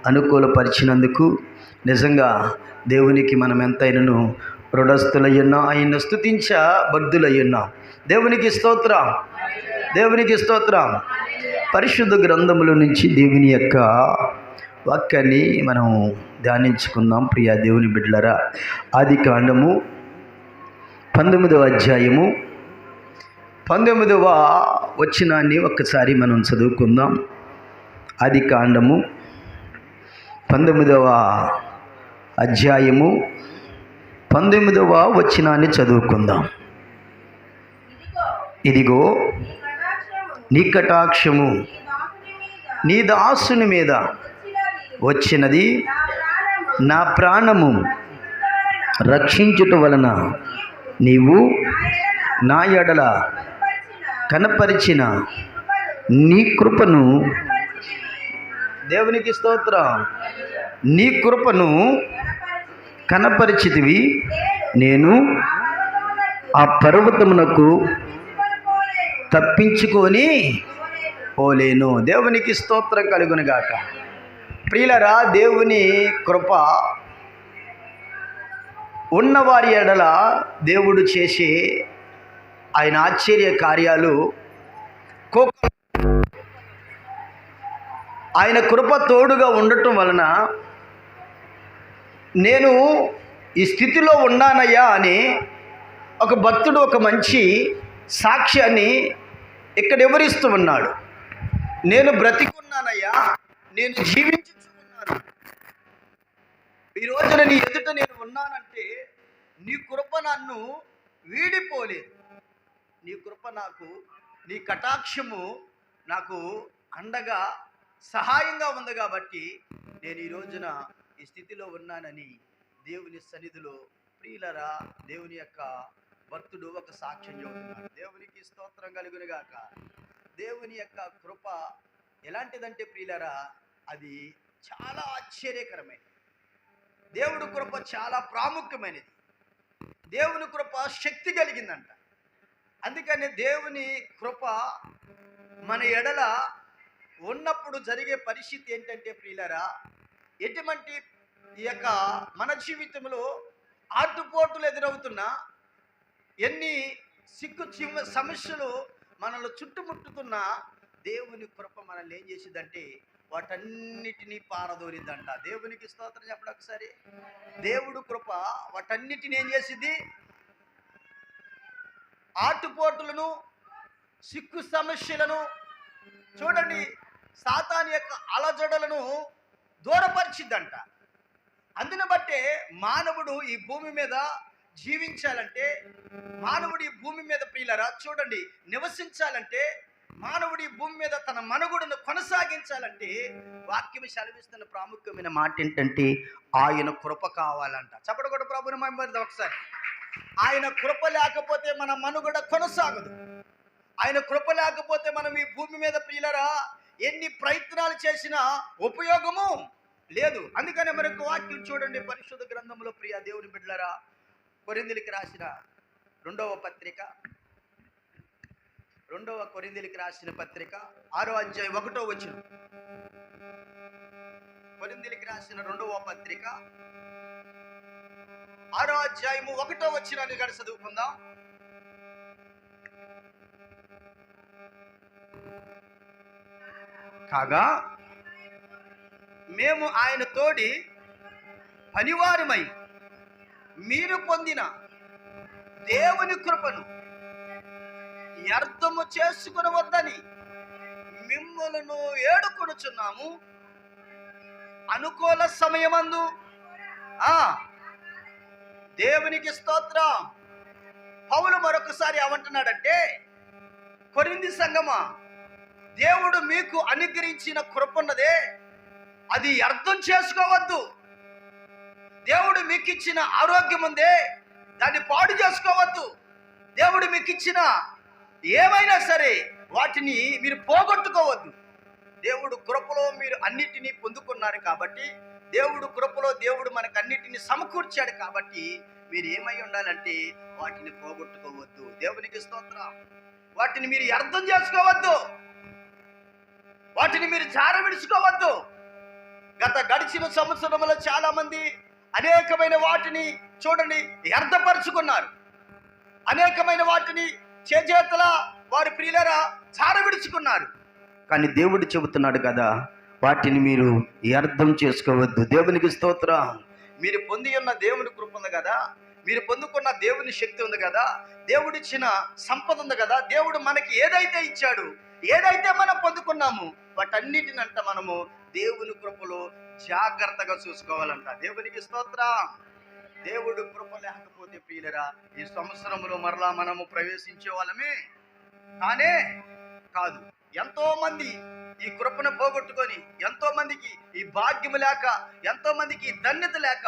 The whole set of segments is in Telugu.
అనుకూలపరిచినందుకు నిజంగా దేవునికి మనం ఎంతైనను రుణస్థులయ్యున్నాం. ఆయన్ను స్తుతించా బద్ధులయ్యున్నాం. దేవునికి స్తోత్రం, దేవునికి స్తోత్రం. పరిశుద్ధ గ్రంథముల నుంచి దేవుని యొక్క వాక్యాన్ని మనం ధ్యానించుకుందాం. ప్రియా దేవుని బిడ్డలారా, ఆదికాండము 19వ అధ్యాయము 19వ వచనాన్ని ఒక్కసారి మనం చదువుకుందాం. ఆదికాండము 19వ అధ్యాయము 19వ వచనాన్ని చదువుకుందాం. ఇదిగో నీ కటాక్షము నీ దాసుని మీద వచ్చినది, నా ప్రాణము రక్షించుట వలన నీవు నా ఎడల కనపరిచిన నీ కృపను, దేవునికి స్తోత్రం, నీ కృపను కనపరిచితివి. నేను ఆ పర్వతమునకు తప్పించుకొని పోలేను. దేవునికి స్తోత్రం కలుగునుగాక. ప్రియులరా, దేవుని కృప ఉన్నవారి ఎడల దేవుడు చేసే ఆయన ఆశ్చర్య కార్యాలు, ఆయన కృప తోడుగా ఉండటం వలన నేను ఈ స్థితిలో ఉన్నానయ్యా అని ఒక భక్తుడు ఒక మంచి సాక్ష్యాన్ని ఇక్కడ వివరిస్తూ ఉన్నాడు. నేను బ్రతికున్నానయ్యా, నేను జీవించుచున్నాను, ఈ రోజున నీ ఎదుట నేను ఉన్నానంటే నీ కృప నన్ను వీడిపోలేదు. నీ కృప నాకు, నీ కటాక్షము నాకు అండగా సహాయంగా ఉంది కాబట్టి నేను ఈ రోజున ఈ స్థితిలో ఉన్నానని దేవుని సన్నిధిలో ప్రియులరా దేవుని యొక్క భక్తుడు ఒక సాక్ష్యం చెబుతున్నాడు. దేవునికి స్తోత్రం కలుగునుగాక. దేవుని యొక్క కృప ఎలాంటిదంటే ప్రియులరా, అది చాలా ఆశ్చర్యకరమైనది. దేవుడి కృప చాలా ప్రాముఖ్యమైనది. దేవుని కృప శక్తి కలిగిందంట. అందుకని దేవుని కృప మన ఎడల ఉన్నప్పుడు జరిగే పరిస్థితి ఏంటంటే ప్రియులరా, ఎటువంటి ఈ యొక్క మన జీవితంలో ఆటుపోటులు ఎదురవుతున్నా, ఎన్ని సమస్యలు మనల్ని చుట్టుముట్టుతున్నా దేవుని కృప మనల్ని ఏం చేసిద్దంటే వాటన్నిటినీ పారదోరిద్దంట. దేవునికి స్తోత్రం చెప్పండి ఒకసారి. దేవుడు కృప వాటన్నిటిని ఏం చేసిద్ది? ఆటుపోటులను, సిక్కు సమస్యలను, చూడండి, సాతాను యొక్క అలజడులను దూరపరిచిద్దంట. అందుని బట్టే మానవుడు ఈ భూమి మీద జీవించాలంటే, మానవుడు ఈ భూమి మీద ప్రియులరా చూడండి నివసించాలంటే, మానవుడి భూమి మీద తన మనుగడను కొనసాగించాలంటే వాక్యం సెలవిస్తున్న ప్రాముఖ్యమైన మాట ఏంటంటే ఆయన కృప కావాలంట. చెప్పడు కూడా ప్రభుని మహిమపడదాం ఒకసారి. ఆయన కృప లేకపోతే మన మనుగడ కొనసాగదు. ఆయన కృప లేకపోతే మనం ఈ భూమి మీద ప్రియులరా ఎన్ని ప్రయత్నాలు చేసినా ఉపయోగము లేదు. అందుకనే మరొక వాక్యం చూడండి పరిశుద్ధ గ్రంథంలో, ప్రియ దేవుని బిడ్డలారా, కొరింథీయులకు రాసిన 2వ పత్రిక, 2వ కొరింథీయులకు రాసిన పత్రిక 6వ అధ్యాయం 1వ వచనం. కొరింథీయులకు రాసిన 2వ పత్రిక 6వ అధ్యాయము 1వ వచనాన్ని గడి చదువుకుందాం. కాగా మేము ఆయన తోడి పనివారమై మీరు పొందిన దేవుని కృపను వ్యర్థము చేసుకొనవద్దని మిమ్ములను వేడుకొనుచున్నాము. అనుకూల సమయమందు దేవునికి స్తోత్రం. పౌలు మరొకసారి ఏమంటున్నాడంటే, కొరింథీ సంఘమా, దేవుడు మీకు అనుగ్రహించిన కృప ఉన్నదే, అది అర్థం చేసుకోవద్దు. దేవుడు మీకు ఇచ్చిన ఆరోగ్యం ఉందే, దాన్ని పాడు చేసుకోవద్దు. దేవుడు మీకు ఇచ్చిన ఏమైనా సరే వాటిని మీరు పోగొట్టుకోవద్దు. దేవుడు కృపలో మీరు అన్నిటినీ పొందుకున్నారు కాబట్టి, దేవుడు కృపలో దేవుడు మనకు అన్నిటినీ సమకూర్చాడు కాబట్టి మీరు ఏమై ఉండాలంటే వాటిని పోగొట్టుకోవద్దు. దేవునికి స్తోత్రం. వాటిని మీరు అర్థం చేసుకోవద్దు, వాటిని మీరు జార విడుచుకోవద్దు. గడిచిన సంవత్సరంలో చాలా మంది అనేకమైన వాటిని చూడండి వ్యర్థపరుచుకున్నారు. అనేకమైన వాటిని చేతుల వారి ప్రియులరా జారవిడుచుకున్నారు. కానీ దేవుడు చెబుతున్నాడు కదా, వాటిని మీరు వ్యర్థం చేసుకోవద్దు. దేవునికి స్తోత్రం. మీరు పొంది ఉన్న దేవుని కృప ఉంది కదా, మీరు పొందుకున్న దేవుని శక్తి ఉంది కదా, దేవుడిచ్చిన సంపద ఉంది కదా, దేవుడు మనకి ఏదైతే ఇచ్చాడు, ఏదైతే మనం పొందుకున్నాము, వాటన్నిటినంట మనము దేవుని కృపలో జాగ్రత్తగా చూసుకోవాలంట. దేవునికి స్తోత్రం. దేవుడు కృప లేకపోతే ప్రియులరా ఈ సంవత్సరంలో మరలా మనము ప్రవేశించే వాళ్ళమే కానే కాదు. ఎంతో మంది ఈ కృపను పోగొట్టుకొని, ఎంతో మందికి ఈ భాగ్యము లేక, ఎంతో మందికి ఈ ధన్యత లేక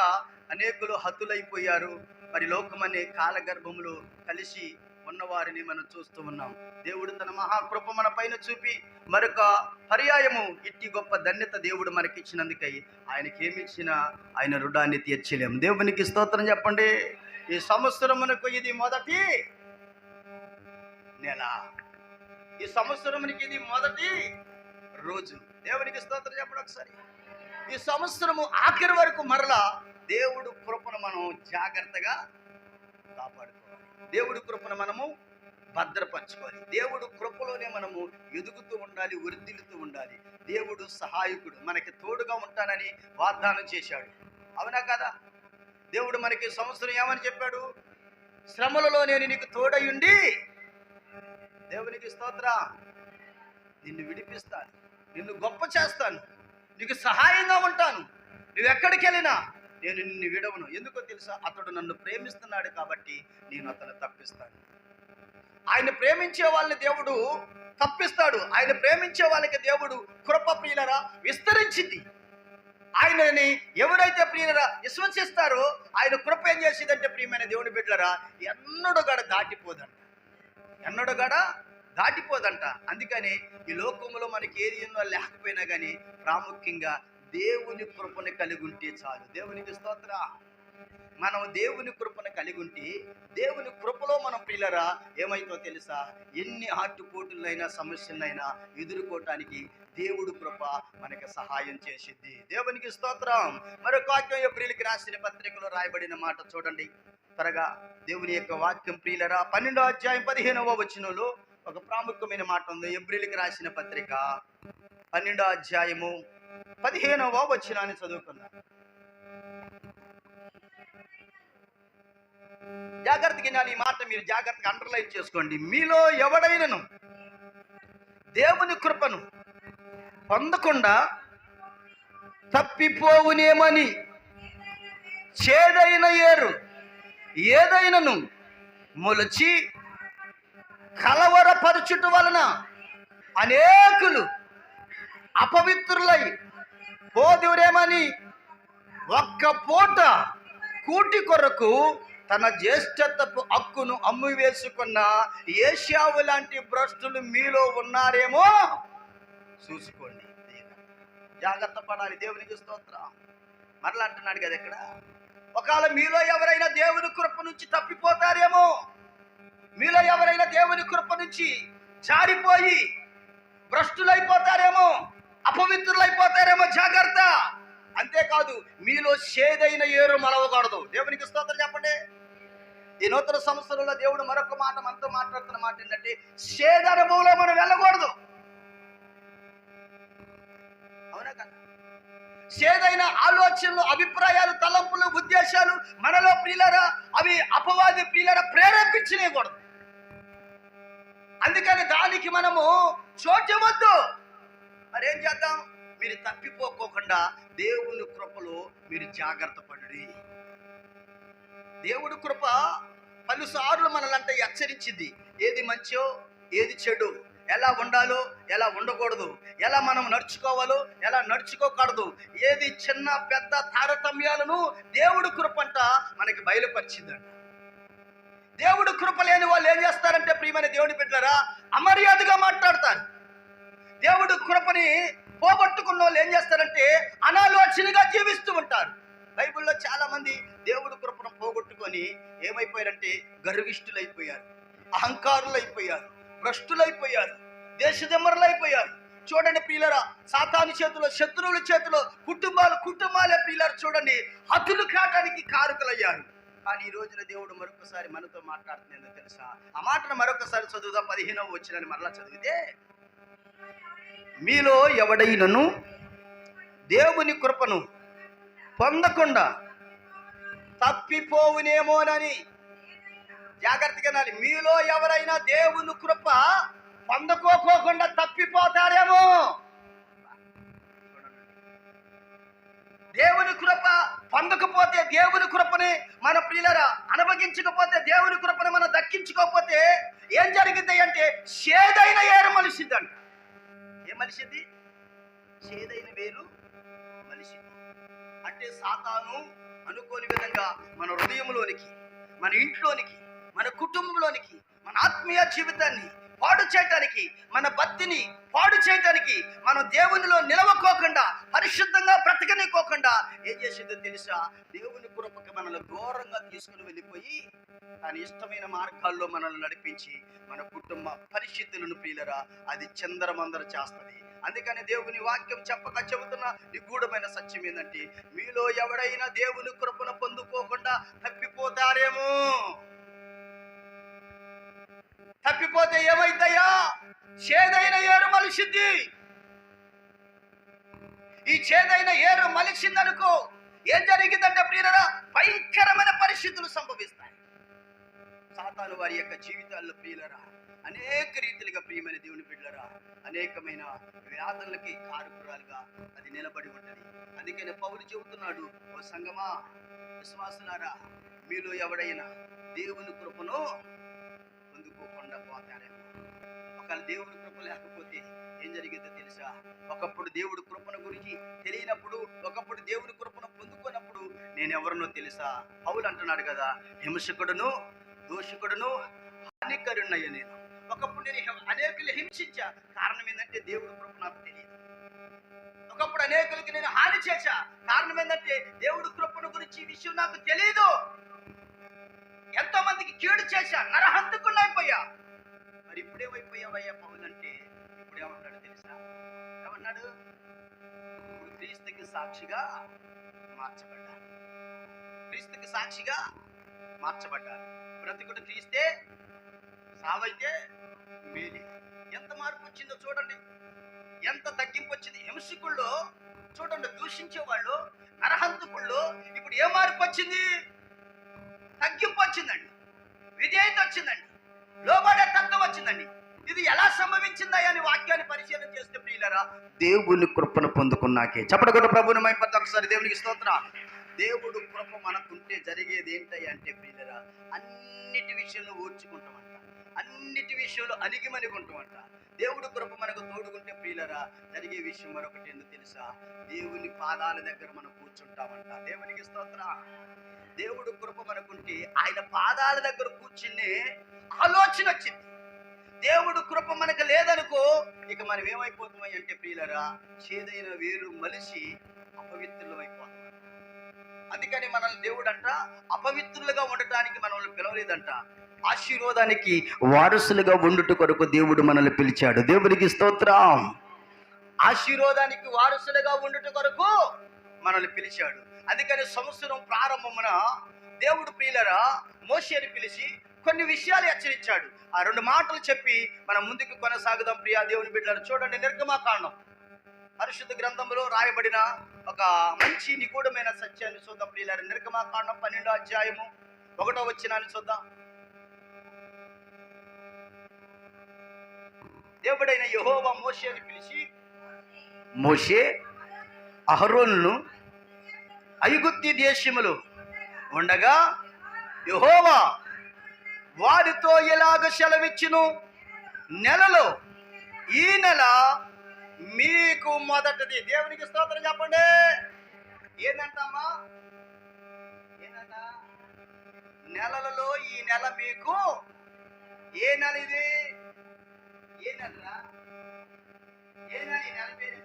అనేకులు హతులైపోయారు. మరి లోకమనే కాలగర్భములో కలిసి ఉన్నవారిని మనం చూస్తూ ఉన్నాం. దేవుడు తన మహాకృప మన పైన చూపి మరొక పర్యాయము ఇట్టి గొప్ప ధన్యత దేవుడు మనకిచ్చినందుకై ఆయనకేమిచ్చినా ఆయన రుణాన్ని తీర్చలేము. దేవునికి స్తోత్రం చెప్పండి. ఈ సంవత్సరమునకు ఇది మొదటి నెల, ఈ సంవత్సరమునికి ఇది మొదటి రోజు. దేవునికి స్తోత్రం చెప్పండి ఒకసారి. ఈ సంవత్సరము ఆఖరి వరకు మరలా దేవుడు కృపను మనం జాగ్రత్తగా కాపాడుకోవాలి. దేవుడి కృపను మనము భద్రపరచుకోవాలి. దేవుడు కృపలోనే మనము ఎదుగుతూ ఉండాలి, వృద్ధిల్లుతూ ఉండాలి. దేవుడు సహాయకుడు, మనకి తోడుగా ఉంటానని వాగ్దానం చేశాడు. అవునా కదా? దేవుడు మనకి సంవత్సరం ఏమని చెప్పాడు? శ్రమలలో నేను నీకు తోడయుండి, దేవునికి స్తోత్రం, నిన్ను విడిపిస్తాను, నిన్ను గొప్ప చేస్తాను, నీకు సహాయంగా ఉంటాను, నువ్వు ఎక్కడికి వెళ్ళినా నేను నిన్ను విడవను. ఎందుకో తెలుసా? అతడు నన్ను ప్రేమిస్తున్నాడు కాబట్టి నేను అతను తప్పిస్తాను. ఆయన ప్రేమించే వాళ్ళని దేవుడు తప్పిస్తాడు. ఆయన ప్రేమించే వాళ్ళకి దేవుడు కృప ప్రియులరా విస్తరించింది. ఆయనని ఎవరైతే ప్రియులరా విశ్వసిస్తారో ఆయన కృప ఏం చేసిందంటే ప్రియమైన దేవుని బిడ్డలరా ఎన్నడూగడ దాటిపోదంట, ఎన్నడూగడ దాటిపోదంట. అందుకని ఈ లోకంలో మనకి ఏది ఎన్నో లేకపోయినా కానీ ప్రాముఖ్యంగా దేవుని కృపను కలిగి ఉంటే చాలు. దేవునికి స్తోత్ర. మనం దేవుని కృపను కలిగి ఉంటే దేవుని కృపలో మనం పిల్లరా ఏమైతో తెలుసా? ఎన్ని ఆటుపోటులైనా సమస్యలైనా ఎదుర్కోవటానికి దేవుడు కృప మనకి సహాయం చేసిద్ది. దేవునికి స్తోత్రం. మరొక వాక్యం ఏప్రిల్కి రాసిన పత్రికలో రాయబడిన మాట చూడండి త్వరగా. దేవుని యొక్క వాక్యం ప్రియులరా 12వ అధ్యాయం 15వ వచనంలో ఒక ప్రాముఖ్యమైన మాట ఉంది. ఏప్రిల్కి రాసిన పత్రిక 12వ అధ్యాయము 15వ వచనాన్ని చదువుకున్నాం. జాగ్రత్తగా వినాలి ఈ మాట, మీరు జాగ్రత్తగా అండర్లైన్ చేసుకోండి. మీలో ఎవడైనను దేవుని కృపను పొందకుండా తప్పిపోవునేమని చేదైన ఏరు ఏదైనను మొలచి కలవరపరచుట వలన అనేకులు అపవిత్రులై పోదురేమని ఒక్క పూట కూటి కొరకు తన జ్యేష్ఠత్వపు హక్కును అమ్మివేసుకున్న ఏశావు లాంటి భ్రష్టులు మీలో ఉన్నారేమో చూసుకోండి. జాగ్రత్త పడాలి. దేవునికి స్తోత్రం. మరలా అంటున్నాడు కదా ఇక్కడ, ఒకవేళ మీలో ఎవరైనా దేవుని కృప నుంచి తప్పిపోతారేమో, మీలో ఎవరైనా దేవుని కృప నుంచి జారిపోయి భ్రష్టులైపోతారేమో, అపవిత్రులైపోతారేమో, జాగ్రత్త. అంతేకాదు మీలో చేదైన ఏరు మలవకూడదు. దేవునికి స్తోత్రం చెప్పండి. ఈ నూతన సంవత్సరంలో దేవుడు మరొక మాట మనతో మాట్లాడుతున్న మాట ఏంటంటే చేదు అనుభవంలో మనం వెళ్ళకూడదు. అవునా కదా? చేదైన ఆలోచనలు, అభిప్రాయాలు, తలంపులు, ఉద్దేశాలు మనలో ప్రియులరా అవి అపవాది ప్రియులరా ప్రేరేపించలేకూడదు. అందుకని దానికి మనము చోటివ్వద్దు. మరేం చేద్దాం? మీరు తప్పిపోకోకుండా దేవుని కృపలో మీరు జాగ్రత్త పడుడి. దేవుడి కృప పలుసార్లు మనలంటే హెచ్చరించింది. ఏది మంచో ఏది చెడు, ఎలా ఉండాలో ఎలా ఉండకూడదు, ఎలా మనం నడుచుకోవాలో ఎలా నడుచుకోకూడదు, ఏది చిన్న పెద్ద తారతమ్యాలను దేవుడి కృప అంట మనకి బయలుపరిచిందంట. దేవుడు కృప లేని వాళ్ళు ఏం చేస్తారంటే ప్రియమైన దేవుని బిడ్డలారా అమర్యాదగా మాట్లాడతారు. దేవుడు కృపని పోగొట్టుకున్న వాళ్ళు ఏం చేస్తారంటే అనాలోచనగా జీవిస్తూ ఉంటారు. బైబిల్లో చాలా మంది దేవుడు కృపను పోగొట్టుకొని ఏమైపోయారంటే గర్విష్ఠులైపోయారు, అహంకారులైపోయారు, భ్రష్టులైపోయారు, దేశదెమ్మరులైపోయారు, చూడండి ప్రియులరా, సాతాను చేతిలో, శత్రువుల చేతిలో కుటుంబాలే ప్రియులారు చూడండి హద్దులు కాటానికి కారకులయ్యారు. కానీ ఈ రోజున దేవుడు మరొకసారి మనతో మాట్లాడుతుందో తెలుసా? ఆ మాటను మరొకసారి చదువుదా, 15వ వచనాన్ని మరలా చదివితే, మీలో ఎవడైనను దేవుని కృపను పొందకుండా తప్పిపోవునేమోనని జాగ్రత్తగా వినాలి. మీలో ఎవరైనా దేవుని కృప పొందకోకుండా తప్పిపోతారేమో. దేవుని కృప పొందకపోతే, దేవుని కృపని మన ప్రియులరా అనుభవించకపోతే, దేవుని కృపని మనం దక్కించుకోకపోతే ఏం జరిగింది అంటే చేదైన ఏరు మలిసింది అంట. ఏం మలిసింది? చేదైన వేరు మలిసింది. అంటే సాతాను అనుకోని విధంగా మన హృదయంలోనికి, మన ఇంట్లోనికి, మన కుటుంబంలోనికి, మన ఆత్మీయ జీవితాన్ని పాడు చేయటానికి, మన భక్తిని పాడు చేయటానికి, మనం దేవునిలో నిలవకోకుండా, పరిశుద్ధంగా బ్రతకనికోకుండా ఏం చేసిందో తెలుసా? దేవుని కృపకి మనల్ని ఘోరంగా తీసుకుని వెళ్ళిపోయి తన ఇష్టమైన మార్గాల్లో మనల్ని నడిపించి మన కుటుంబ పరిస్థితులను ప్రియులరా అది చిందరమందర చేస్తుంది. అందుకని దేవుని వాక్యం చెప్పక చెబుతున్న నిగూఢమైన సత్యం ఏంటంటే, మీలో ఎవడైనా దేవుని కృపను పొందుకోకుండా తప్పిపోతారేమో. తప్పిపోతే ఏమైందయ్యా? చేదైన ఏరు మలిసింది. ఈ చేదైన ఏరు మలిసిందనుకో ఏం జరిగిందంటే ప్రియులరా భయంకరమైన పరిస్థితులు సంభవిస్తాయి. సాతాను వారి యొక్క జీవితాల్లో ప్రియులరా అనేక రీతిలుగా ప్రియమైన దేవుని బిడ్డలరా అనేకమైన వ్యాధులకి కారకురాలుగా అది నిలబడి ఉంటది. అందుకని పౌలు చెబుతున్నాడు, ఓ సంగమా, విశ్వాసులారా, మీలో ఎవడైనా దేవుని కృపను పొందుకోకుండా పోతారేమో. ఒకవేళ దేవుని కృప లేకపోతే ఏం జరిగిందో తెలుసా? ఒకప్పుడు దేవుడి కృపను గురించి తెలియనప్పుడు, ఒకప్పుడు దేవుని కృపను పొందుకున్నప్పుడు నేను ఎవరినో తెలుసా? పౌలు అంటున్నాడు కదా, హింసకుడును దోషకుడును హానికరుణ్ణయ్య నేను. ఒకప్పుడు నేను అనేకులు హింసించా, కారణం ఏంటంటే దేవుడి కృప నాకు తెలియదు. ఒకప్పుడు అనేకులకి నేను హాని చేశా, కారణం ఏంటంటే దేవుడి కృపను గురించి ఈ విషయం నాకు తెలియదు. ఎంతో మందికి కీడు చేశా, నరహంతకుడిని అయిపోయా. మరి ఇప్పుడేమైపోయావయ్యా పౌలు అంటే, ఇప్పుడేమన్నాడు తెలుసా? ఏమన్నాడు? ఇప్పుడు క్రీస్తుకి సాక్షిగా మార్చబడ్డాను. క్రీస్తుకి సాక్షిగా మార్చబడ్డాను. బ్రతుకుడు క్రీస్తే, సావైతే మేలే. ఎంత మార్పు వచ్చిందో చూడండి, ఎంత తగ్గింపు వచ్చింది. హింసకుల్లో చూడండి, దూషించేవాళ్ళు, నరహంతకుల్లో ఇప్పుడు ఏ మార్పు వచ్చింది? తగ్గింపు వచ్చిందండి, విధేయత వచ్చిందండి, లోబడే తత్వం వచ్చిందండి. ఇది ఎలా సంభవించిందా అని వాక్యాన్ని పరిశీలన చేస్తే ప్రియులరా దేవుని కృపను పొందుకున్నాకే చెప్పడగొట్టు ప్రభుని మైపత్త ఒకసారి దేవునికి స్తోత్రం. దేవుడు కృప మనకుంటే జరిగేది ఏంటయ్య అంటే ప్రియులరా అన్నిటి విషయంలో ఓర్చుకుంటామంట, అన్నిటి విషయంలో అణిగిమణిగుంటామంట. దేవుడు కృప మనకు తోడుకుంటే ప్రియులరా జరిగే విషయం మరొకటి ఎందుకు తెలుసా? దేవుని పాదాల దగ్గర మనం కూర్చుంటామంట. దేవునికి స్తోత్రం. దేవుడు కృప మనకుంటే ఆయన పాదాల దగ్గర కూర్చుని ఆలోచన వచ్చింది. దేవుడు కృప మనకు లేదనుకో ఇక మనం ఏమైపోతామని అంటే ప్రియులరా చేదైన వేరు మలిసి అపవిత్రులు అయిపోతాం. అందుకని మనల్ని దేవుడు అంట అపవిత్రులుగా ఉండటానికి మనల్ని పిలవలేదంట, ఆశీర్వాదానికి వారసులుగా ఉండుట కొరకు దేవుడు మనల్ని పిలిచాడు. దేవునికి స్తోత్రం. ఆశీర్వాదానికి వారసులుగా ఉండుట కొరకు మనల్ని పిలిచాడు. అందుకని సంవత్సరం ప్రారంభమున దేవుడు ప్రియులరా మోషేని పిలిచి కొన్ని విషయాలు హెచ్చరించాడు. ఆ 2 మాటలు చెప్పి మనం ముందుకు కొనసాగుదాం. ప్రియా దేవుని బిడ్డలు చూడండి, నిర్గమాకాండం పరిశుద్ధ గ్రంథంలో రాయబడిన ఒక మంచి నిగూఢమైన సత్యాన్ని చూద్దాం ప్రియులారా. నిర్గమాకాండం 12వ అధ్యాయము 1వ వచనాన్ని చూద్దాం. దేవుడైన యెహోవా మోషేని పిలిచి, మోషే అహరోనును ఐగుప్తు దేశములో ఉండగా యెహోవా వారితో ఎలాగ సెలవిచ్చును, నెలలో ఈ నెల మీకు మొదటిది. దేవునికి స్తోత్రం చెప్పండి. ఏంటంటమ్మా? ఏంటంట? నెలలలో ఈ నెల మీకు ఏ నెల ఇది? ఏ నెల? ఏ నెల? ఈ నెల పేరు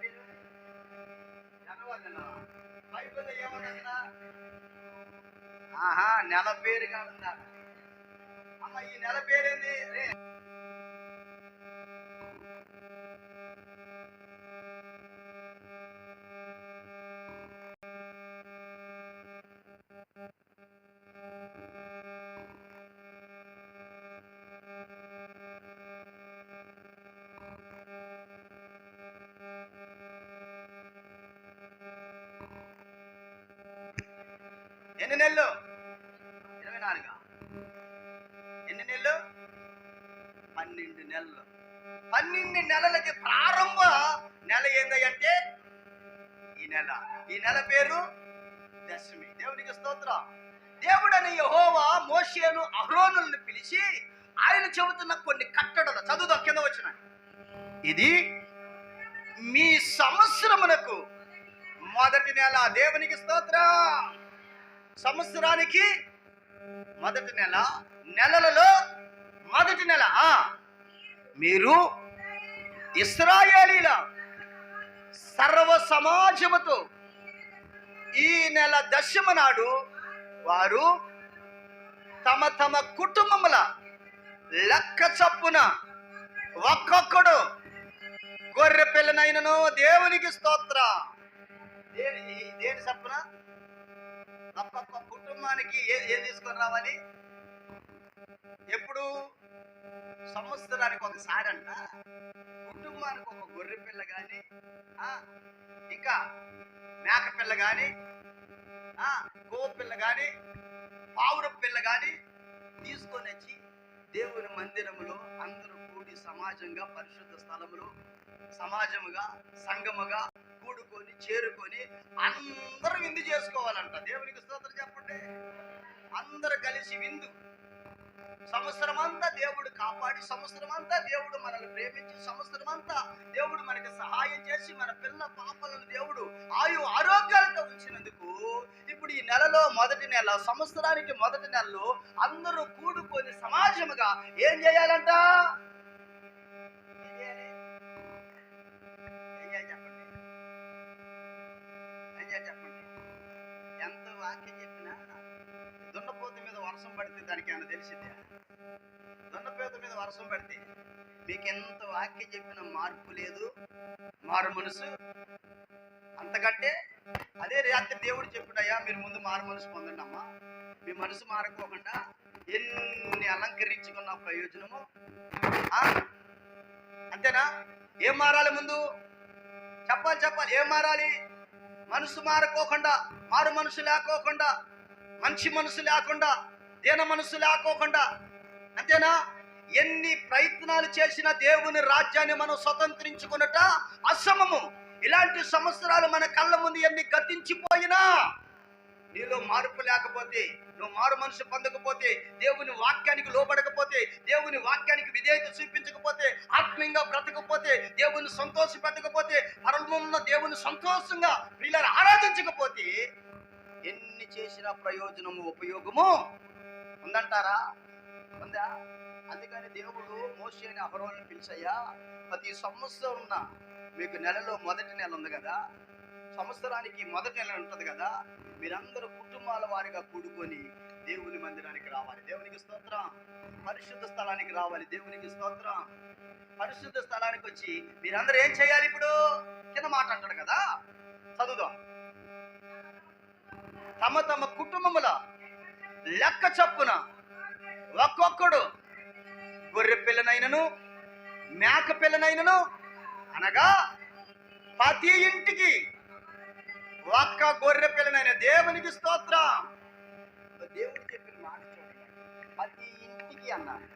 జనవరి నెల. బైబిల్లో ఏమన్నా నెల పేరు కాదు. అమ్మ ఈ నెల పేరేంది? ఎన్ని నెలలు? 24. ఎన్ని నెలలు? 12 నెలలు. 12 నెలలకి ప్రారంభ నెల ఏందంటే ఈ నెల పేరు దశమి. దేవునికి స్తోత్రం. దేవుడని యెహోవా మోషేను అహరోనులను పిలిచి ఆయన చెబుతున్న కొన్ని కట్టడలు చదువుదాం. కింద వచ్చిన ఇది మీ సంవత్సరమునకు మొదటి నెల. దేవునికి స్తోత్రం. సంవత్సరానికి మొదటి నెల, నెలలలో మొదటి నెల. మీరు ఇశ్రాయేలీల సర్వ సమాజముతో ఈ నెల దశమ నాడు వారు తమ తమ కుటుంబముల లెక్క చప్పున ఒక్కొక్కడు గొర్రె పిల్లనైనను దేవునికి స్తోత్రం. దేని చప్పున ఒక్కొక్క కుటుంబానికి ఏం తీసుకొని రావాలి? ఎప్పుడు? సంవత్సరానికి ఒకసారి అంట కుటుంబానికి ఒక గొర్రె పిల్ల కానీ, ఇంకా మేక పిల్ల కానీ, గో పిల్ల కానీ, పావుర పిల్ల కానీ తీసుకొని వచ్చి దేవుని మందిరములో అందరూ కూడి సమాజంగా పరిశుద్ధ స్థలములో సమాజముగా సంఘముగా కూడుకొని చేరుకొని అందరూ విందు చేసుకోవాలంట. దేవునికి స్తోత్రం చెప్పండి. అందరూ కలిసి విందు. సంవత్సరం అంతా దేవుడు కాపాడి, సంవత్సరం అంతా దేవుడు మనల్ని ప్రేమించి, సంవత్సరం అంతా దేవుడు మనకి సహాయం చేసి మన పిల్ల పాపలను దేవుడు ఆరోగ్యాలతో ఉంచినందుకు ఇప్పుడు ఈ నెలలో మొదటి నెల, సంవత్సరానికి మొదటి నెలలో అందరూ కూడుకొని సమాజముగా ఏం చేయాలంట? చెప్పండి. ఎంత వాక్యం చెప్పినా దున్నపోతు మీద వర్షం పడితే దానికి ఏమన్నా తెలిసిందే? దున్నపోత మీద వర్షం పడితే మీకు ఎంత వాక్యం చెప్పిన మార్పు లేదు, మారు మనసు. అంతకంటే అదే రాత్రి దేవుడు చెప్పాడయ్యా, మీరు ముందు మారు మనసు పొందండి అమ్మా. మీ మనసు మారకోకుండా ఎన్ని అలంకరించుకున్న ప్రయోజనము. అంతేనా? ఏం మారాలి ముందు? చెప్పాలి. ఏం మారాలి? మనసు మారుకోకుండా, మారు మనసు లేకోకుండా, మంచి మనసు లేకుండా, దీన మనసు లేకోకుండా. అంతేనా? ఎన్ని ప్రయత్నాలు చేసినా దేవుని రాజ్యాన్ని మనం స్వతంత్రించుకున్నట అసమము. ఇలాంటి సంవత్సరాలు మన కళ్ళ ముందు ఎన్ని గతించిపోయినా నీలో మార్పు లేకపోతే, నువ్వు మారు మనసు పొందకపోతే, దేవుని వాక్యానికి లోబడకపోతే, దేవుని వాక్యానికి విధేయత చూపించకపోతే, ఆత్మీయంగా బ్రతకపోతే, దేవుని సంతోష పెట్టకపోతే, పరలోకమున్న దేవుని సంతోషంగా వీళ్ళని ఆరాధించకపోతే ఎన్ని చేసిన ప్రయోజనము ఉపయోగము ఉందంటారా? ఉందా? అందుకని దేవుడు మోషేని అహరోనుని పిలిచయ్యా, ప్రతి సంవత్సరం ఉన్న మీకు నెలలో మొదటి నెల ఉంది కదా, సంవత్సరానికి మొదటి నెల ఉంటుంది కదా, మీరందరూ కుటుంబాల వారిగా కూడుకొని దేవుని మందిరానికి రావాలి. దేవునికి స్తోత్రం. పరిశుద్ధ స్థలానికి రావాలి. దేవునికి స్తోత్రం. పరిశుద్ధ స్థలానికి వచ్చి మీరందరూ ఏం చేయాలి? ఇప్పుడు కింద మాట అంటాడు కదా, చదువుదాం. తమ తమ కుటుంబముల లెక్క చప్పున ఒక్కొక్కడు గొర్రె పిల్లనైనను మేక పిల్లనైనను, అనగా ప్రతి ఇంటికి ఒక్క గొర్రె పిల్లనైన. దేవునికి స్తోత్రం. దేవుడు చెప్పిన మాట చూడండి, ప్రతి ఇంటికి అన్నారు.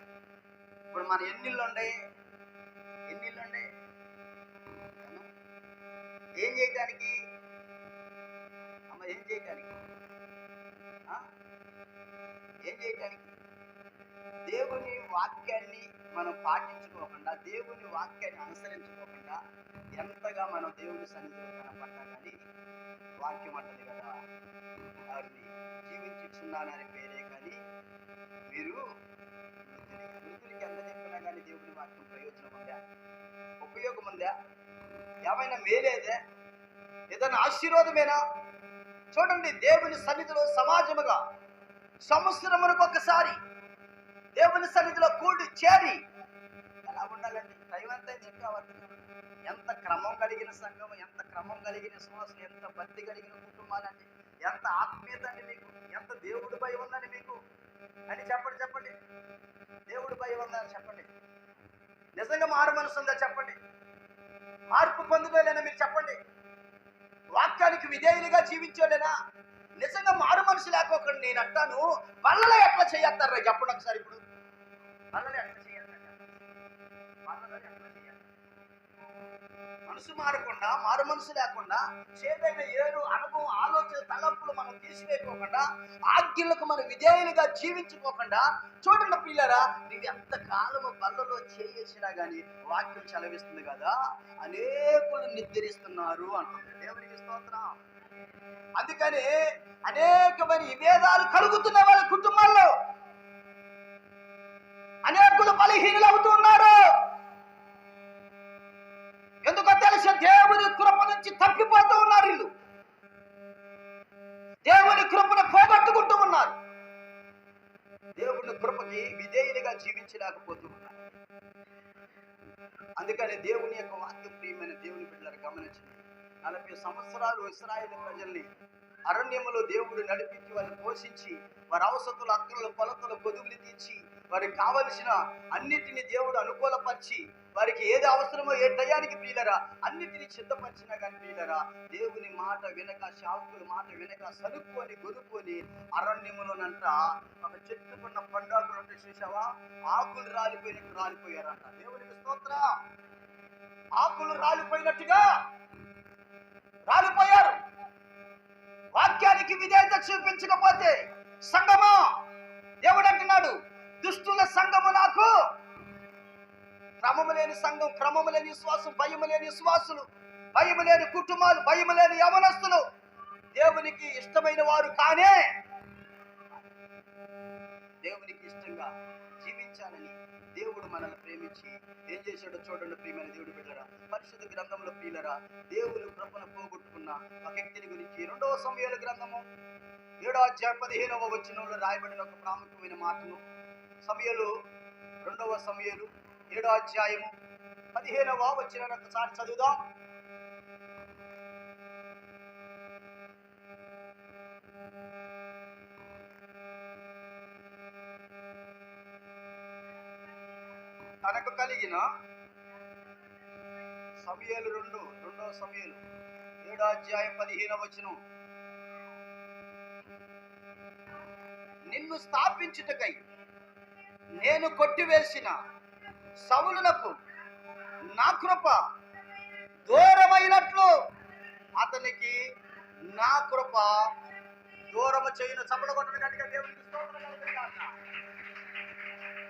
ఇప్పుడు మన ఎన్నిళ్ళు ఉన్నాయి? ఏం చేయటానికి అమ్మ? ఏం చేయటానికి? దేవుని వాక్యాన్ని మనం పాటించుకోకుండా, దేవుని వాక్యాన్ని అనుసరించుకోకుండా ఎంతగా మనం దేవుని సన్నిధిలో కనపడ్డా కానీ వాక్యం అంటది కదా, వారిని జీవించుచున్నానని పేరే కానీ మీరు మృతులకి ఎంత చెప్పినా కానీ దేవుని వాక్యం ప్రయోజనం ఉందా? ఉపయోగం ఉందా? ఏమైనా మేలేదే? ఏదైనా ఆశీర్వాదమేనా? చూడండి, దేవుని సన్నిధిలో సమాజముగా సంవత్సరమునకు ఒకసారి దేవుని సన్నిధిలో కూడి చేరి ఎలా ఉండాలండి? టైం అంతా ఇంకా ఎంత క్రమం కలిగిన సంఘం, ఎంత క్రమం కలిగిన విశ్వాసం, ఎంత భక్తి కలిగిన కుటుంబాలండి, ఎంత ఆత్మీయత అండి మీకు, ఎంత దేవుడి భయం ఉందని మీకు అని చెప్పండి. దేవుడి భయం ఉందని చెప్పండి. నిజంగా మారు మనసు ఉందా చెప్పండి. మార్పు పొందుకోలేనా మీరు చెప్పండి. వాక్యానికి విధేయులుగా జీవించలేనా? నిజంగా మారు మనసు లేకోకుండా నేను అంటాను, వాళ్ళలో ఎట్లా చేస్తారా చెప్పండి ఒకసారి. ఇప్పుడు వాళ్ళలో ఎట్లా చేయాలి, వాళ్ళలో ఎట్లా చేయాలి? మనసు మారకుండా, మారు మనసు లేకుండా, చేదైన ఏరు అనుభవం, ఆలోచన, తలపులు మనం తీసివేయకోకుండా, ఆజ్ఞలకు మనం విధేయులుగా జీవించుకోకుండా, చూడండి పిల్లరా, నీవు ఎంత కాలము బల్లలో చేసినా గాని వాక్యం చలవిస్తుంది కదా, అనేకులు నిద్రిస్తున్నారు అంటుంది. దేవునికి స్తోత్రం. అందుకని అనేకమైన విభేదాలు కలుగుతున్న వాళ్ళ కుటుంబాల్లో అనేకులు బలహీనులు అవుతూ ఉన్నారు. ఎందుకో తెలుసా? దేవుని కృప నుంచి తప్పిపోతూ ఉన్నారు. వీళ్ళు దేవుని కృపను పోగొట్టుకుంటూ ఉన్నారు. దేవుని కృపకి విధేయులుగా జీవించలేకపోతూ ఉన్నారు. అందుకని దేవుని యొక్క వాక్యం, ప్రియమైన దేవుని బిడ్డలను గమనించండి. 40 సంవత్సరాలు ఇశ్రాయేలు ప్రజల్ని అరణ్యములో దేవుడు నడిపించి, వారిని పోషించి, వారి అవసరతలు, అక్కలు, కొలతలు, పొదుగులు తీర్చి, వారికి కావలసిన అన్నిటిని దేవుడు అనుకూలపరిచి, వారికి ఏది అవసరమో ఏ టయానికి ప్రియులరా అన్నిటిని సిద్ధపరిచినా కానీ ప్రియులరా, దేవుని మాట వినక, శావుకుల మాట వినక, సనుక్కొని గొనుక్కొని అరణ్యములోనంట ఒక చెట్టుకున్న పండాకులు అంటే చూసావా, ఆకులు రాలిపోయినట్టు రాలిపోయారంట. దేవునికి స్తోత్రం. ఆకులు రాలిపోయినట్టుగా రాలిపోయారు. వాక్యానికి విధేయత చూపించకపోతే సంఘమా, దేవుడు అంటున్నాడు, దుష్టుల సంఘము నాకు క్రమము లేని సంఘం, క్రమము లేని విశ్వాసం, భయము లేని విశ్వాసులు, భయము లేని కుటుంబాలు, భయము లేని యవనస్తులు దేవునికి ఇష్టమైన వారు కానే దేవునికి ఇష్టంగా జీవించాలని దేవుడు మనల్ని ప్రేమించి ఏం చేశాడో చూడండి. ప్రియమైన దేవుడు బిడ్డరా, పరిశుద్ధ గ్రంథంలో ప్రియులరా, దేవుని కృపను పోగొట్టుకున్న ఒక వ్యక్తిని గురించి 2వ సమూయేలు గ్రంథము 7వ అధ్యాయం 15వ వచనంలో రాయబడిన ఒక ప్రాముఖ్యమైన మాటను, సమూయేలు 2వ సమూయేలు 7వ అధ్యాయము 15వ వచనాన్ని ఒకసారి చదువుదాం. తనకు కలిగిన సమూయేలు 2వ సమూయేలు 7వ అధ్యాయం 15వ వచనం, నిన్ను స్థాపించుటకై నేను కొట్టివేసిన సౌలునకు నా కృప దూరమైనట్లు అతనికి నా కృప దూరము చేయను. చప్పట్లు కొట్టడం గట్టిగా దేవునికి స్తోత్రం కలుగుగాక.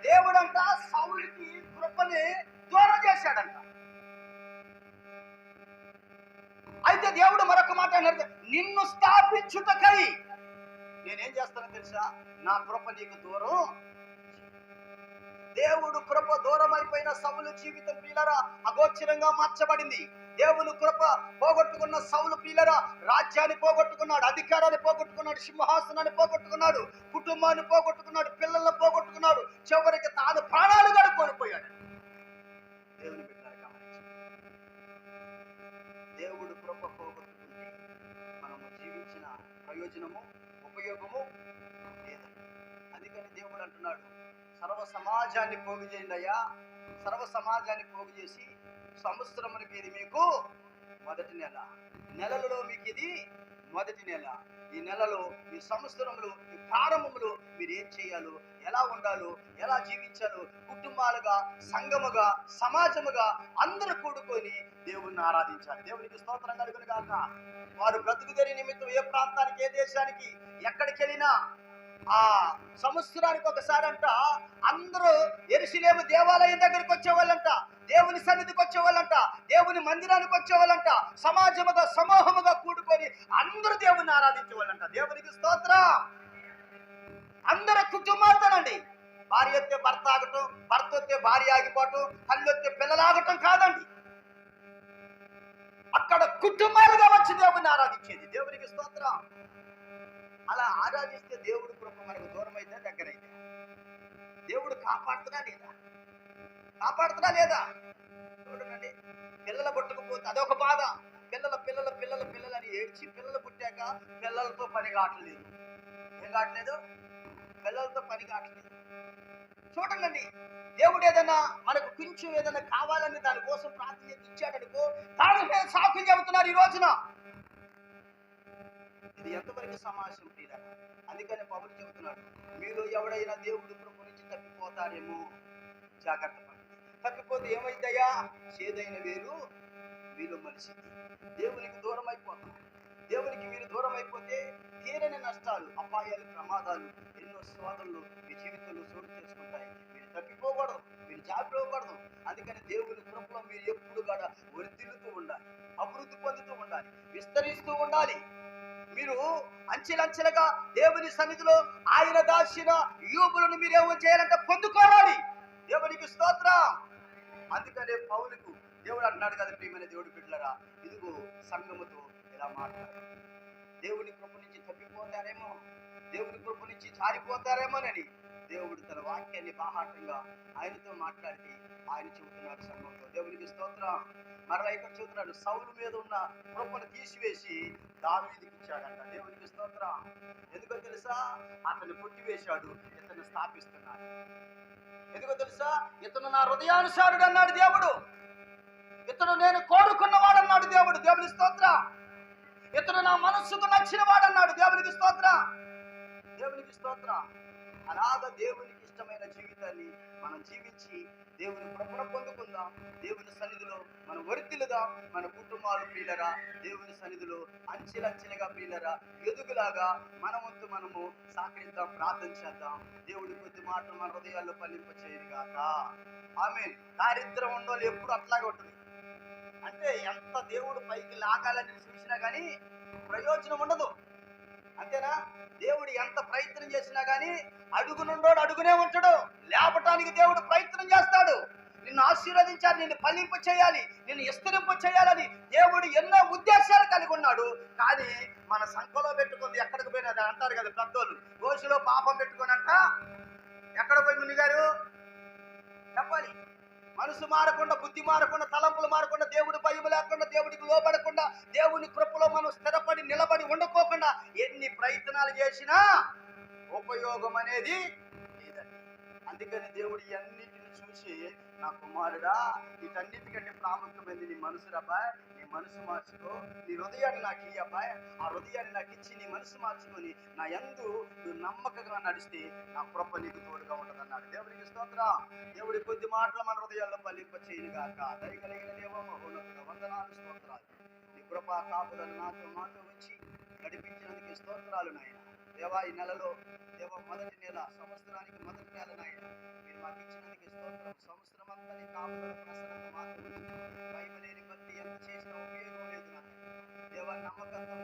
దేవుడంట సౌలుకి కృపని దూరం చేశాడంట. అయితే దేవుడు మరొక మాట అన్నాడు, నిన్ను స్థాపించుటకై నేనేం చేస్తానో తెలుసా, నా కృప నీకు దూరం. దేవుడు కృప దూరం అయిపోయిన సౌలు జీవితం ప్రియులరా అగోచరంగా మార్చబడింది. దేవుని కృప పోగొట్టుకున్న సౌలు ప్రియులరా రాజ్యాన్ని పోగొట్టుకున్నాడు, అధికారాన్ని పోగొట్టుకున్నాడు, సింహాసనాన్ని పోగొట్టుకున్నాడు, కుటుంబాన్ని పోగొట్టుకున్నాడు, పిల్లలను పోగొట్టుకున్నాడు, చివరికి తాను ప్రాణాలు కూడా కోల్పోయాడు. దేవుని బిడ్డలారా గమనించండి, దేవుడు కృప పోగొట్టుకుంటే మనము జీవించిన ప్రయోజనము, ఉపయోగము లేదండి. అందుకని దేవుడు అంటున్నాడు, సర్వ సమాజాన్ని పోగు చేయండి అయ్యా, సర్వ సమాజాన్ని పోగు చేసి సంవత్సరమునికి ఇది మీకు మొదటి నెల, నెలలలో మీకు ఇది మొదటి నెల, ఈ నెలలో ఈ సంవత్సరములు ఈ ప్రారంభములు మీరు ఏం చేయాలో, ఎలా ఉండాలో, ఎలా జీవించాలో, కుటుంబాలుగా, సంఘముగా, సమాజముగా అందరూ కూడుకొని దేవుణ్ణి ఆరాధించాలి. దేవునికి స్తోత్రం కలుగును గాక. వారు బ్రతుకుదరి నిమిత్తం ఏ ప్రాంతానికి, ఏ దేశానికి, ఎక్కడికి వెళ్ళినా ఆ సంవత్సరానికి ఒకసారి అంట అందరూ యెరూషలేము దేవాలయం దగ్గరికి వచ్చేవాళ్ళంట, దేవుని సన్నిధికి వచ్చేవాళ్ళంట, దేవుని మందిరానికి వచ్చేవాళ్ళంట, సమాజముగా సమూహముగా కూడుకొని అందరూ దేవుని ఆరాధించేవాళ్ళంట. దేవునికి స్తోత్రం. అందరూ కుటుంబాలతోనండి. భార్య వస్తే భర్త ఆగటం, భర్త వస్తే భార్య ఆగిపోవటం, తల్లి వస్తే పిల్లలు ఆగటం కాదండి. అక్కడ కుటుంబాలుగా వచ్చి దేవుని ఆరాధించేది. దేవునికి స్తోత్రం. అలా ఆరాధిస్తే దేవుడు కృప మనకు దూరం అయితే, దగ్గరైతే దేవుడు కాపాడుతున్నా లేదా, కాపాడుతున్నా లేదా చూడండి. పిల్లలు పుట్టకపోతే అదొక బాధ. పిల్లల పిల్లల పిల్లల పిల్లలని ఏడ్చి పిల్లలు పుట్టాక పిల్లలతో పని కావట్లేదు. ఏం కావట్లేదు? పిల్లలతో పని కావట్లేదు. చూడండి, దేవుడు ఏదైనా మనకు కొంచెం ఏదైనా కావాలని దానికోసం ప్రార్థన ఇచ్చాడనుకో, దాని మీద సాకులు చెబుతున్నారు ఈ రోజున. ఇది ఎంతవరకు సమాజం ప్రియులారా? అందుకని పౌలు చెబుతున్నాడు, మీలో ఎవడైనా దేవుడి కృప నుంచి తప్పిపోతారేమో, జాగ్రత్త పడండి. తప్పిపోతే ఏమైందయ్యా? చేదైన వేరు మీలో మనిషిది. దేవునికి దూరం అయిపోతాం. దేవునికి మీరు దూరం అయిపోతే తీరని నష్టాలు, అపాయాలు, ప్రమాదాలు, ఎన్నో శోధనలు మీ జీవితంలో చోటు చేసుకుంటాయి. మీరు తప్పిపోకూడదు, మీరు జాబిపోకూడదు. అందుకని దేవుని కృపలో మీరు ఎప్పుడు కూడా వర్ధిల్లుతూ ఉండాలి, అభివృద్ధి పొందుతూ ఉండాలి, విస్తరిస్తూ ఉండాలి. మీరు అంచెలంచెలుగా దేవుని సన్నిధిలో ఆయన దాచిన యోగులను మీరేమో చేయాలంటే పొందుకోవాలి. దేవునికి స్తోత్రం. అందుకనే పౌలుకు దేవుడు అంటున్నాడు కదా, ప్రియమైన దేవుడి బిడ్డలారా, ఇదిగో సంఘముతో ఇలా మాట్లాడు. దేవుని కృప నుంచి తప్పిపోతారేమో, దేవుని కృప నుంచి జారిపోతారేమోనని దేవుడు తన వాక్యాన్ని బాహాటంగా ఆయనతో మాట్లాడితే ఆయన చెబుతున్నాడు సంఘంలో. దేవునికి స్తోత్రం. మరలా ఇక్కడ చెబుతున్నాడు, సౌలు మీద ఉన్న కృపను తీసివేసి దావీదుకి ఇచ్చాడంట. దేవునికి స్తోత్రం. ఎందుకో తెలుసా? అతన్ని కొట్టివేశాడు, ఇతన్ని స్థాపిస్తున్నాడు. ఎందుకో తెలుసా? ఇతను నా హృదయానుసారుడు అన్నాడు దేవుడు. ఇతను నేను కోరుకున్నవాడు అన్నాడు దేవుడు. దేవుని స్తోత్రం. ఇతను నా మనస్సుకు నచ్చిన వాడు అన్నాడు. దేవునికి స్తోత్రం. దేవునికి స్తోత్రం. అలాగ దేవునికి ఇష్టమైన జీవితాన్ని మనం జీవించి దేవుని కృపను పొందుకుందాం. దేవుని సన్నిధిలో మనం వర్ధిల్లుదాం. మన కుటుంబాలు ప్రియులరా దేవుని సన్నిధిలో అంచెలంచెలుగా ప్రియులరా ఎదుగులాగా మన వంతు మనము సహకరిద్దాం, ప్రార్థన చేద్దాం. దేవుడి కొద్ది మాటలు మన హృదయాల్లో ఫలింప చేయనుగాక. ఆమేన్. దారిద్ర్యం ఉన్నోళ్ళు ఎప్పుడు అట్లాగే ఉంటుంది. అంటే ఎంత దేవుడు పైకి లాగాలని చూసినా కానీ ప్రయోజనం ఉండదు. అంతేనా? దేవుడు ఎంత ప్రయత్నం చేసినా కానీ అడుగునుండోడు అడుగునే ఉంటాడు. లేపటానికి దేవుడు ప్రయత్నం చేస్తాడు. నిన్ను ఆశీర్వదించాలి, నిన్ను ఫలింప చేయాలి, నిన్ను విస్తరింప చేయాలని దేవుడు ఎన్నో ఉద్దేశాలు కలిగి ఉన్నాడు. కానీ మన సంఖలో పెట్టుకుంది ఎక్కడికి పోయినది అంటారు కదా పెద్దోళ్ళు, గోషులో పాపం పెట్టుకోనంట ఎక్కడ పోయి మునిగారు చెప్పాలి. మనసు మారకుండా, బుద్ధి మారకుండా, తలంపులు మారకుండా, దేవుడి భయం లేకుండా, దేవుడికి లోబడకుండా, దేవుని కృపలో మనం స్థిరపడి నిలబడి ఉండకోకుండా ఎన్ని ప్రయత్నాలు చేసినా ఉపయోగం అనేది లేదండి. అందుకని దేవుడు ఇవన్నిటిని చూసి, నా కుమారుడా, వీటన్నిటికంటే ప్రాముఖ్యమైనది నీ మనసు అబ్బాయి, నీ మనసు మార్చుకో, నీ హృదయాన్ని నాకు ఇయ్యి అబ్బాయి, ఆ హృదయాన్ని నాకు ఇచ్చి నీ మనసు మార్చుకొని నా యందు నువ్వు నమ్మకంగా నడిస్తే నా కృప నీకు తోడుగా ఉంటుంది అన్నాడు. దేవుడికి స్తోత్రం. దేవుడి కొద్ది మాటలు మన హృదయాల్లో ఫలింప చేయనుగాక. దయగలిగిన దేవ మహోన్నతుడా, వందనాలు, స్తోత్రాలు. నీ కృపా కాపుదలు నాతో మాతో వచ్చి నడిపించినందుకు స్తోత్రాలు నాయన. దేవా, ఈ నెలలో దేవ మొదటి నెల, సంవత్సరానికి మొదటి నెల నాయన మీరు మాకు ఇచ్చినందుకు స్తోత్రం. సంవత్సరం అంతా నీ కాపుదల ప్రసన్నత మాతో వచ్చి భయమలేని భక్తి ఎంత చేసినా ఉపయోగం లేదు నాయన. దేవా, నమ్మకంతో